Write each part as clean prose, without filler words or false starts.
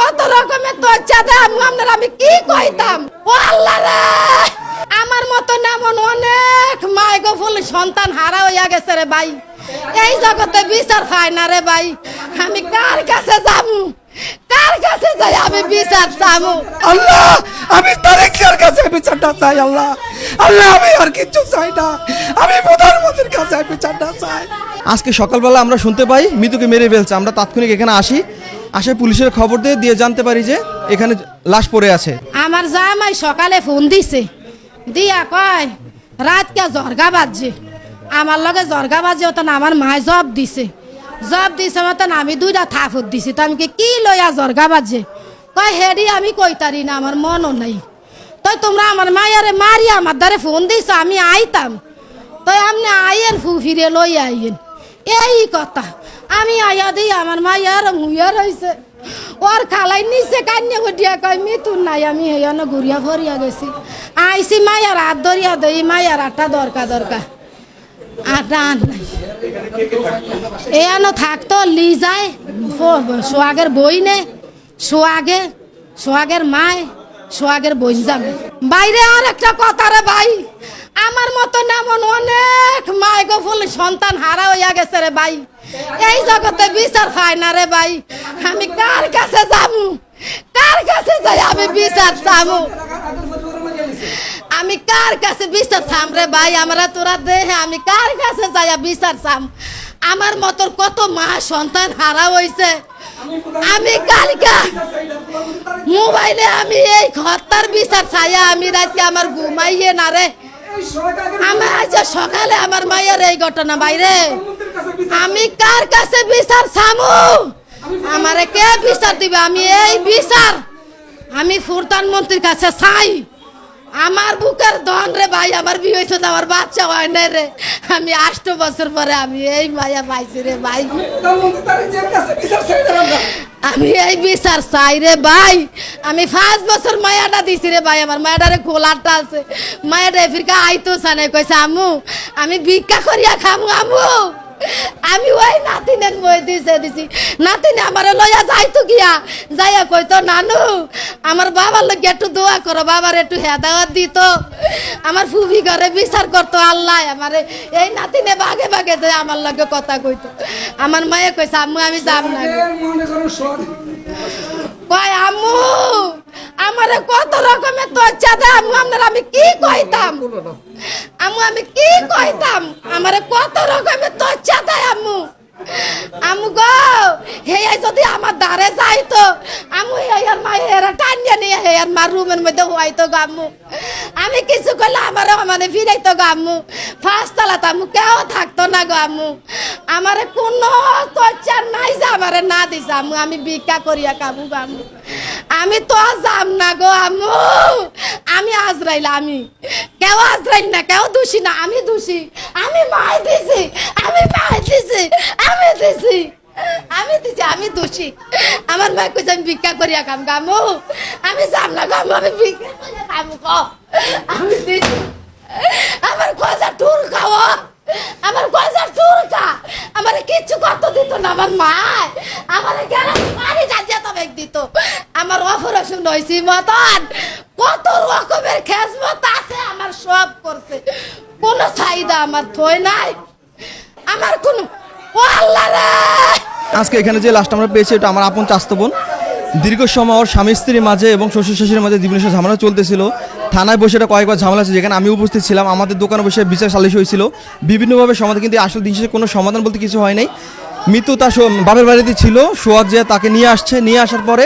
কত রকমের তচ্চা দেয় আপনার আমি কি কইতাম ও আল্লাহ রে আমার মতো এমন অনেক মাইগো ফুল সন্তান হারা হইয়া গেছে রে ভাই এই জগতে বিচার পায় না রে ভাই আমি কার কাছে যাবো কার কাছে যাই আমি বিচার চাবো আল্লাহ আমি তারেকের কাছে বিচারটা চাই আল্লাহ আল্লাহ আমি আর কিছু চাই না আমি প্রধানমন্ত্রীর কাছে বিচারটা চাই। আজকে সকালবেলা আমরা শুনতে পাই মৃতকে মেরে ফেলছে। আমরা তাৎক্ষণিক এখানে আসে পুলিশের খবর দিয়ে জানতে পারি যে এখানে লাশ পড়ে আছে। আমার জামাই সকালে ফোন দিছে দিয়া কয় রাত কে জর্গা বাজছে আমার লগে জর্গা বাজে ওতন আমার মায় জব দিছে মতন আমি দুইটা থাফত দিছি তো আমি কি লইয়া জর্গা বাজে কয় হেডি আমি কইতারি না আমার মনও নাই তো তোমরা আমার মায়ারে মারি আমার দ্বারে ফোন দিছ আমি আইতাম তো আপনি আইয়েন ফিরে লই আইয়েন এই কথা আমি আইয়া দিই আমার মায়ার মুইয়া রইছে ওর খালাই নিচে কান্যা উঠিয়া কয় মিতুন নাই আমি হেয়ন ঘুরিয়া ফরিয়া গেছি আইসি মায়ার হাত ধরিয়া দেই মায়ার আটটা দরকার আটটা আন নাই এনো থাকতো লি যায় সোহাগের বই নে সোহাগের মায় সোহাগের বই যাবে বাইরে আর একটা কথা রে ভাই আমার মতো এমন অনেক মাইগো ফুল সন্তান হারা হইয়া গেছে রে ভাই এই জগতে বিচার পায় না রে ভাই আমি কার কাছে যাবো কার কাছে যাই আমি বিচার চাবো আমি কার কাছে বিচার চাম রে ভাই আমরা তোরা দেহে আমি কার কাছে যাই বিচার চাম আমার মতো কত মা সন্তান হারা হইছে আমি কালকা মোবাইলে আমি এই হত্যার বিচার চাইয়া আমি রাতে আমার ঘুমাইয়ে না রে আমার আজ সকালে আমার মায়ের এই ঘটনা বাইরে আমি কার কাছে বিচার চামু আমারে কে বিচার দিবে আমি এই বিচার আমি প্রধানমন্ত্রীর কাছে চাই আমার বুকের দন রে ভাই আমার বিয়ে হয়েছে আমার বাচ্চা হয় না রে আমি 8 বছর পরে আমি এই মায়া পাইছি রে ভাই আমি এই বিচার চাই রে ভাই আমি 5 বছর মায়াটা দিছি রে ভাই আমার মায়াটারে খোলাটা আছে মায়াটা ফিরকা আইতো সানে কইছে আম্মু আমি ভিক্ষা করিয়া খামু আম্মু আমি ওই নাতিনের মই দিছি নাতিনে আমার লইয়া যাইতো গিয়া যাইয়া কইতো নানু আমার বাবার লগে একটু দোয়া করো বাবার একটু হেদায়ত দিত আমার ফুফি ঘরে বিচার করতো আল্লাহ আমারে এই নাতিনে বাগে যে আমার লগে কথা কইতো আমার মায়ে কইছে আম্মু আমি যাব না কয় আম্মু আমারে কত রকমের তচ্চা দেয় আম্মু আপনার আমি কি কইতাম আম্মু আমি কি কইতাম আমারে কত রকমের তচ্চা দেয় আম্মু গো হেয়া যদি আমার দ্বারে যাইতো আম্মু হেয়ার মায়ের টানিয়ে নিয়ে হেয়ার মার রুমের মধ্যে হইতো গো আম্মু আমি কিছু করলে আমারও মানে ফিরাইতো গো আম্মু 5 তলাতে আম্মু কেউ থাকতো না গো আম্মু আমারে কোনো তচ্চা নাই যে আমারে না দিছে আম্মু আমি ভিক্ষা করিয়া খাবো গো আম্মু আমি তো যাম না গো আম্মু আমি আজরাইল আমি কেউ আজরাইল না কেউ দোষী না আমি দোষী আমি মাই দিছি আমি দোষী আমার মা কইছে আমি ভিক্ষা করিয়া খাম গামু আমি যাম না গামু আমি ভিক্ষা করিয়া খাবো গো আমি দিছি আমার কয়টা টুর খাওয়া আমার কয়টা টুর খা আমার কিচ্ছু কত দিত না আমার মা আমার গেল পানি গাজিয়া তো বেগ দিত আমার অপারেশন হইছে মতন কত রকমের খেজমত আছে আমার সব করছে কোন চাহিদা আমার থই নাই আমার কোন ও আল্লাহ রে আজকে এখানে যে লাশটা আমরা পেয়েছি এটা আমার আপন চাস্তো বোন। দীর্ঘ সময় ওর স্বামী স্ত্রীর মাঝে এবং শ্বশুর শাশুড়ির মাঝে জীবনের সাথে ঝামেলা চলতেছিল। থানায় বসে এটা কয়েকবার ঝামেলা আছে যেখানে আমি উপস্থিত ছিলাম। আমাদের দোকানে বসে বিচার সালিশ হয়েছিল বিভিন্নভাবে সমাধান, কিন্তু আসলে দিন শেষে কোনো সমাধান বলতে কিছু হয় নাই। মৃত্যু তার বাপের বাড়িতে ছিল, সোহাগ যে তাকে নিয়ে আসার পরে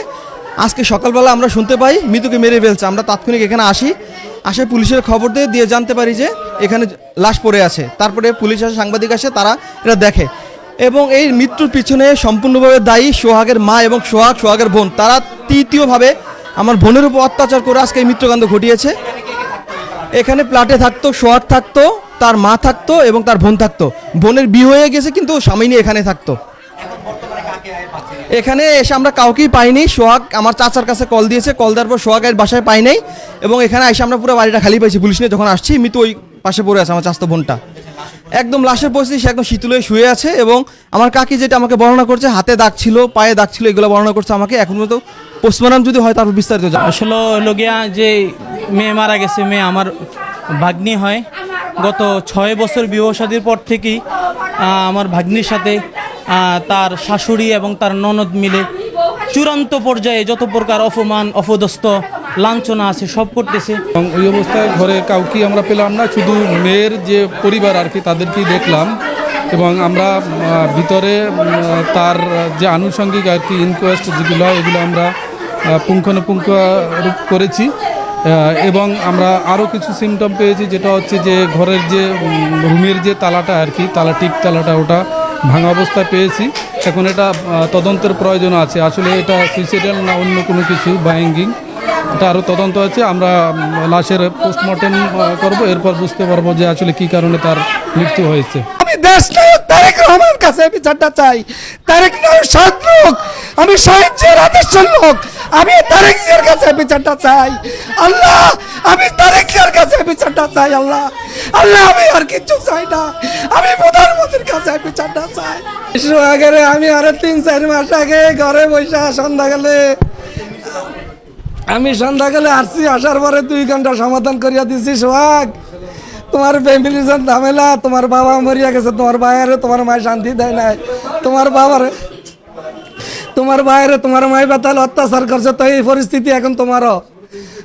আজকে সকালবেলা আমরা শুনতে পাই মৃত্যুকে মেরে ফেলছে। আমরা তাৎক্ষণিক এখানে আসে পুলিশের খবর দিয়ে জানতে পারি যে এখানে লাশ পড়ে আছে। তারপরে পুলিশ আসে, সাংবাদিক আসে, তারা এটা দেখে এবং এই মৃত্যুর পিছনে সম্পূর্ণভাবে দায়ী সোহাগের মা এবং সোহাগের বোন। তারা তৃতীয়ভাবে আমার বোনের উপর অত্যাচার করে আজকে এই মৃত্যুকাণ্ড ঘটিয়েছে। এখানে প্লাটে থাকতো, সোহাগ থাকতো, তার মা থাকতো এবং তার বোন থাকতো। বোনের বিয়ে হয়ে গেছে কিন্তু স্বামী নিয়ে এখানে থাকতো। এখানে এসে আমরা কাউকেই পাইনি। সোহাগ আমার চাচার কাছে কল দিয়েছে, কল দেওয়ার পর সোহাগের বাসায় পাই নাই এবং এখানে এসে আমরা পুরো বাড়িটা খালি পাইছি। পুলিশ নিয়ে যখন আসছি মৃত্যু ওই পাশে পড়ে আছে আমার চাচাতো বোনটা। একদম লাশের পরিস্থিতি, সে একদম শীতল হয়ে শুয়ে আছে। এবং আমার কাকি যেটা আমাকে বর্ণনা করছে, হাতে দাগ ছিল, পায়ে দাগ ছিল, এগুলো বর্ণনা করছে আমাকে। এখন পর্যন্ত পোস্টমর্টম যদি হয় তারপর বিস্তারিত জানাবো। আসলে হলো গিয়া যে মেয়ে মারা গেছে, মেয়ে আমার ভাগ্নি হয়। গত 6 বছর বিবাহ শাদীর পর থেকেই আমার ভাগ্নির সাথে তার শাশুড়ি এবং তার ননদ মিলে চূড়ান্ত পর্যায়ে যত প্রকার অপমান, অপদস্থ, লাঞ্ছনা আছে সব করতেছে। এবং ওই অবস্থায় ঘরে কাউকে আমরা পেলাম না, শুধু মেয়ের যে পরিবার আর কি তাদেরকেই দেখলাম। এবং আমরা ভিতরে তার যে আনুষঙ্গিক আর কি ইনকোয়েস্ট যেগুলো হয় এগুলো আমরা পুঙ্খানুপুঙ্খ রূপ করেছি। এবং আমরা আরও কিছু সিমটম পেয়েছি, যেটা হচ্ছে যে ঘরের যে রুমের যে তালাটা আর কি, টিক তালাটা ওটা ভাঙা অবস্থায় পেয়েছি। এখন এটা তদন্তের প্রয়োজন আছে, আসলে এটা সুইসাইডাল না অন্য কোনো কিছু বা হ্যাঙ্গিং, এটা আরও তদন্ত আছে। আমরা লাশের পোস্টমর্টেম করব, এরপর বুঝতে পারবো যে আসলে কী কারণে তার মৃত্যু হয়েছে। আমি দেশ নায়ক তারেক রহমানের কাছে বিচারটা চাই। তারেক নায়ক সৎ লোক, আমি শহীদ জিয়ার আদর্শের লোক, আমি তারেক জিয়ার কাছে বিচারটা চাই। আল্লাহ, আমি তারেক জিয়ার কাছে বিচারটা চাই। আল্লাহ, আল্লাহ, আমি আর কিছু চাই না, আমি প্রধানমন্ত্রীর কাছে বিচারটা চাই। আগে আমি আরো 3-4 মাস আগে ঘরে বসে সন্ধ্যাকালে আসছি, আসার পরে 2 ঘন্টা সমাধান করিয়া দিছি। সোহাগ, তোমার ফ্যামিলির ঝামেলা, তোমার বাবা মরিয়া গেছে, তোমার ভাইয়ারে তোমার মায় শান্তি দেয় নাই, তোমার ভাইয়ারে তোমার মায় বেতাল অত্যাচার করছে, তো এই পরিস্থিতি এখন তোমারও।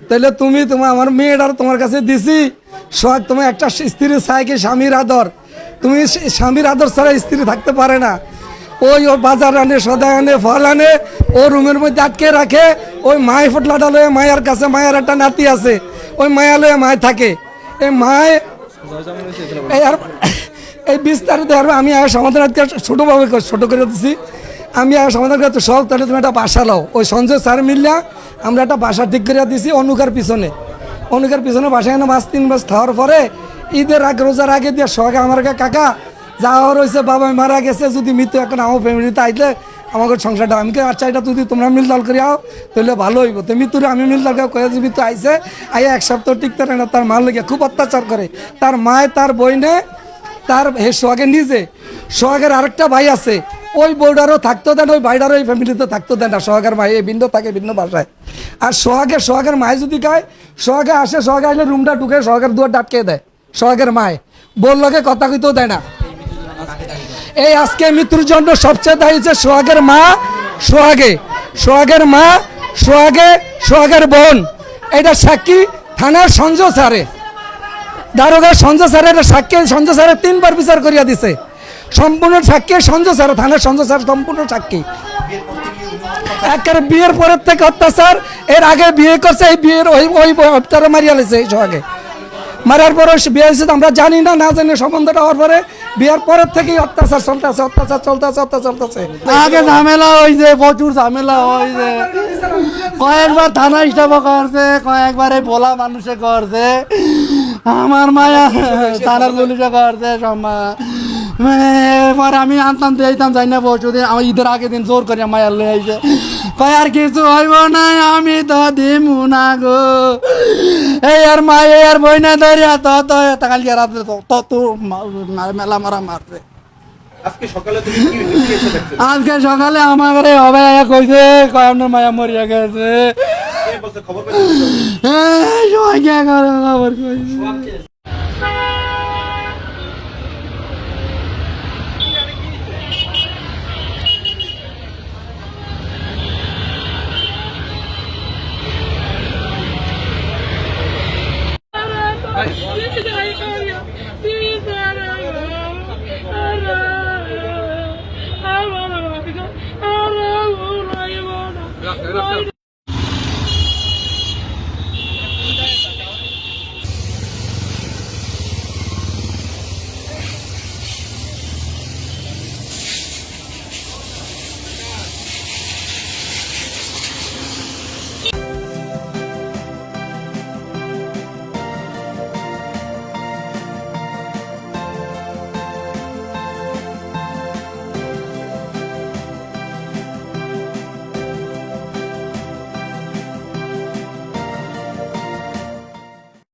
তাহলে আমার মেয়েটার তোমার কাছে দিছি। সোহাগ, তুমি একটা স্ত্রী চাই কি স্বামীর আদর, তুমি স্বামীর আদর ছাড়া স্ত্রী থাকতে পারে না। ও বাজার আনে, সদাই আনে, ফল আনে, ও রুমের মধ্যে আটকে রাখে। ওই মায় ফটলাটা লয়ে মায়ের কাছে, মায়ের একটা নাতি আছে, ওই মায়া লয়ে মায় থাকে। এই মায় এই বিস্তারিত আমি সমাধান ছোটোভাবে ছোটো করে দিচ্ছি। আমি সমাধান করতে সব, তাহলে তুমি একটা বাসা লাও। ওই সঞ্জয় স্যার মিললা আমরা একটা বাসা ঠিক করে দিয়েছি অনুকার পিছনে বাসায় এনে 3 মাস খাওয়ার পরে ঈদের আগে, রোজার আগে দিয়ে সোহাগে আমার কাকা যাওয়া রয়েছে, বাবা মারা গেছে, যদি মৃত্যু এখন আমার ফ্যামিলিতে আইলে আমাকে সংসারটা, আমি আচ্ছা এটা যদি তোমরা মিলদাল করে আও তাহলে ভালো হইব। তো মৃত্যুরে আমি মিলদাল কয়ে যে মৃত্যু আইসে, আইয়া 1 সপ্তাহ টিকতে না, তার মার লেগে খুব অত্যাচার করে। তার মায়, তার বইনে, তার সোহাগে নিজে, সোহাগের আরেকটা ভাই আছে, ওই বউডারও থাকতো দেন, ওই ভাইডারও এই ফ্যামিলিতে থাকতো দেন না। সোহাগের মায় এই ভিন্ন থাকে, ভিন্ন বাসায়। আর সোহাগের মায় যদি খায়, সোহাগে আসে, সোহাগে আসলে রুমটা ঢুকে সোহাগের দুয়ার ডাটকে দেয়। সোহাগের মায় বল লগে কথা কইতেও দেয় না। এই আজকে মৃত্যুর জন্য সবচেয়ে দায়ী হচ্ছে সোহাগের মা, সোহাগের বোন। এটা সাক্ষী থানার সঞ্জয় স্যারে, দারোগা সঞ্জয় স্যারের সাক্ষী, সঞ্জয় স্যারে 3 বার বিচার করিয়া দিছে। সম্পূর্ণ সাক্ষী সঞ্জয় স্যার, থানার সঞ্জয় স্যার সম্পূর্ণ সাক্ষী। একের বিয়ের পরের থেকে অত্যাচার, এর আগে বিয়ে করছে, এই বিয়ের ওই হত্যারা মারিয়া লেছে। এই সোহাগে মারার পরে বিয়ে হয়েছে, আমরা জানি না, না জানি সম্বন্ধটা হওয়ার পরে বিয়ের পরের থেকেই অত্যাচার চলতেছে। আগে ঝামেলা হয়েছে, প্রচুর ঝামেলা হয়েছে, কয়েকবার থানা স্টাফ করছে, কয়েকবার এই ভোলা মানুষে করছে, আমার মায়া থানার পুলিশে করছে সব। এরপরে আমি আনতাম দিতাম, যাই না পরশু দিন, আমার ঈদের আগের দিন জোর করে মায়া লয়ে আইছে, কয় আর কিছু হইব না, আমি তো দিমু না গো। এই আর মায়ে আর বই না ধরিয়া তো কালকে রাত্রে তত মেলা মারা মারছে। আজকে সকালে আমার ঘরে হবে কইছে, কয় আপনার মায়া মরিয়া গেছে। সবাইকে খবর কইছে। I